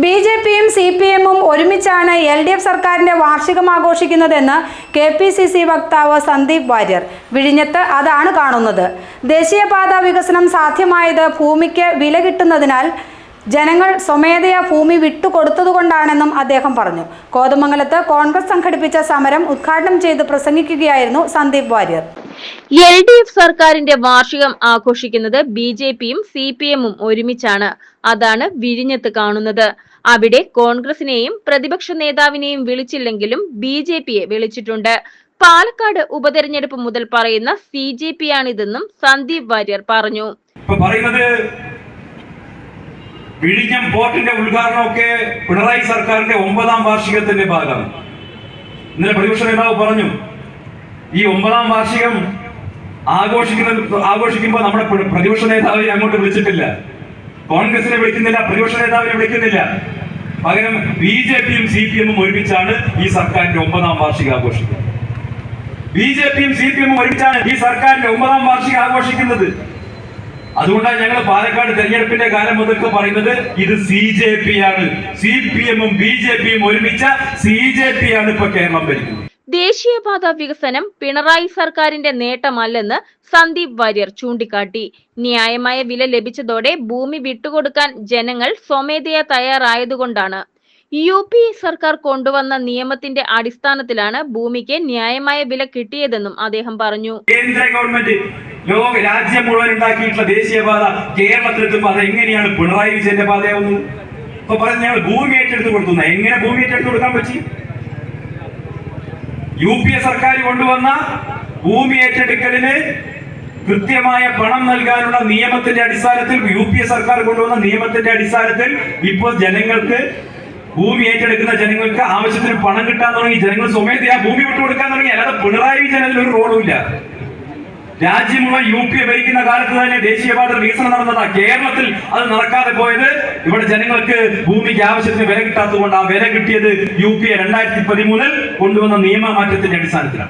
ബിജെപിയും സിപിഎമ്മും ഒരുമിച്ചാണ് എൽഡിഎഫ് സർക്കാരിന്റെ വാർഷികം ആഘോഷിക്കുന്നതെന്ന് കെപിസിസി വക്താവ് സന്ദീപ് വാര്യർ. വിഴിഞ്ഞത്ത് അതാണ് കാണുന്നത്. ദേശീയപാത വികസനം സാധ്യമായത് ഭൂമിക്ക് വില കിട്ടുന്നതിനാൽ ജനങ്ങൾ സ്വമേധയാ ഭൂമി വിട്ടുകൊടുത്തതുകൊണ്ടാണെന്നും അദ്ദേഹം പറഞ്ഞു. കോതമംഗലത്ത് കോൺഗ്രസ് സംഘടിപ്പിച്ച സമരം ഉദ്ഘാടനം ചെയ്ത് പ്രസംഗിക്കുകയായിരുന്നു സന്ദീപ് വാര്യർ. എൽഡിഎഫ് സർക്കാരിന്റെ വാർഷികം ആഘോഷിക്കുന്നത് ബിജെപിയും സിപിഎമ്മും ഒരുമിച്ചാണ്. അതാണ് വിഴിഞ്ഞത്ത് കാണുന്നത്. അവിടെ കോൺഗ്രസിനെയും പ്രതിപക്ഷ നേതാവിനെയും വിളിച്ചില്ലെങ്കിലും ബിജെപിയെ വിളിച്ചിട്ടുണ്ട്. പാലക്കാട് ഉപതെരഞ്ഞെടുപ്പ് മുതൽ പറയുന്ന സിജെപിയാണിതെന്നും സന്ദീപ് വാര്യർ പറഞ്ഞു. വിഴിഞ്ഞം പോർട്ടിന്റെ ഉദ്ഘാടനമൊക്കെ പിണറായി സർക്കാരിന്റെ 9ാം വാർഷികത്തിന്റെ ഭാഗമാണ്. ഇന്നലെ പ്രതിപക്ഷ നേതാവ് പറഞ്ഞു, ഈ 9ാം വാർഷികം ആഘോഷിക്കുമ്പോൾ നമ്മുടെ പ്രതിപക്ഷ നേതാവിനെ അങ്ങോട്ട് വിളിച്ചിട്ടില്ല, കോൺഗ്രസിനെ വിളിക്കുന്നില്ല, പ്രതിപക്ഷ നേതാവിനെ വിളിക്കുന്നില്ല. പകരം ബിജെപിയും സിപിഎമ്മും ഒരുമിച്ചാണ് ഈ സർക്കാരിന്റെ 9ാം വാർഷികം ആഘോഷിക്കുന്നത്. ബിജെപിയും സിപിഎമ്മും ഒരുമിച്ചാണ് ഈ സർക്കാരിന്റെ 9ാം വാർഷികം ആഘോഷിക്കുന്നത്. അതുകൊണ്ടാണ് ഞങ്ങൾ പാലക്കാട് തെരഞ്ഞെടുപ്പിന്റെ കാലം മുതൽക്ക് പറയുന്നത് ഇത് സിജെപി ആണ്. സിപിഎമ്മും ബിജെപിയും ഒരുമിച്ച സിജെപി ആണ് ഇപ്പൊ കേരളം ഭരിക്കുന്നത്. ദേശീയപാത വികസനം പിണറായി സർക്കാരിന്റെ നേട്ടമല്ലെന്ന് സന്ദീപ് വാര്യർ ചൂണ്ടിക്കാട്ടി. ന്യായമായ വില ലഭിച്ചതോടെ ഭൂമി വിട്ടുകൊടുക്കാൻ ജനങ്ങൾ സ്വമേധയാ തയ്യാറായതുകൊണ്ടാണ്. യുപി സർക്കാർ കൊണ്ടുവന്ന നിയമത്തിന്റെ അടിസ്ഥാനത്തിലാണ് ഭൂമിക്ക് ന്യായമായ വില കിട്ടിയതെന്നും അദ്ദേഹം പറഞ്ഞു. കേന്ദ്ര ഗവൺമെന്റ് രാജ്യം മുഴുവൻ ഉണ്ടാക്കിയിട്ടുള്ള ദേശീയപാത കേരളത്തിലെത്തുമ്പോൾ അത് എങ്ങനെയാണ് പിണറായി വിജയന്റെ പാതയാവുന്നത്? ഇപ്പൊ പറഞ്ഞ ഞങ്ങൾ ഭൂമി ഏറ്റെടുത്ത് കൊടുക്കുന്ന, എങ്ങനെ ഭൂമി ഏറ്റെടുത്ത് കൊടുക്കാൻ പറ്റി? യുപിഎ സർക്കാർ കൊണ്ടുവന്ന ഭൂമി ഏറ്റെടുക്കലിന് കൃത്യമായ പണം നൽകാനുള്ള നിയമത്തിന്റെ അടിസ്ഥാനത്തിൽ, യുപിഎ സർക്കാർ കൊണ്ടുവന്ന നിയമത്തിന്റെ അടിസ്ഥാനത്തിൽ ഇപ്പോൾ ജനങ്ങൾക്ക്, ഭൂമി ഏറ്റെടുക്കുന്ന ജനങ്ങൾക്ക് ആവശ്യത്തിന് പണം കിട്ടാൻ തുടങ്ങി. ജനങ്ങൾ സ്വമേധയാ ഭൂമി വിട്ടുകൊടുക്കാൻ തുടങ്ങി. അല്ലാതെ പിണറായി വിജയൻ അതിലൊരു റോളും ഇല്ല. രാജ്യം മുഴുവൻ യുപിഎ ഭരിക്കുന്ന കാലത്ത് തന്നെ ദേശീയപാത വികസനം നടന്നതാ. കേരളത്തിൽ അത് നടക്കാതെ പോയത് ഇവിടെ ജനങ്ങൾക്ക് ഭൂമിക്ക് ആവശ്യത്തിന് വില കിട്ടാത്തതുകൊണ്ട്. ആ വില കിട്ടിയത് യുപിഎ 2013 കൊണ്ടുവന്ന നിയമമാറ്റത്തിന്റെ അടിസ്ഥാനത്തിലാണ്.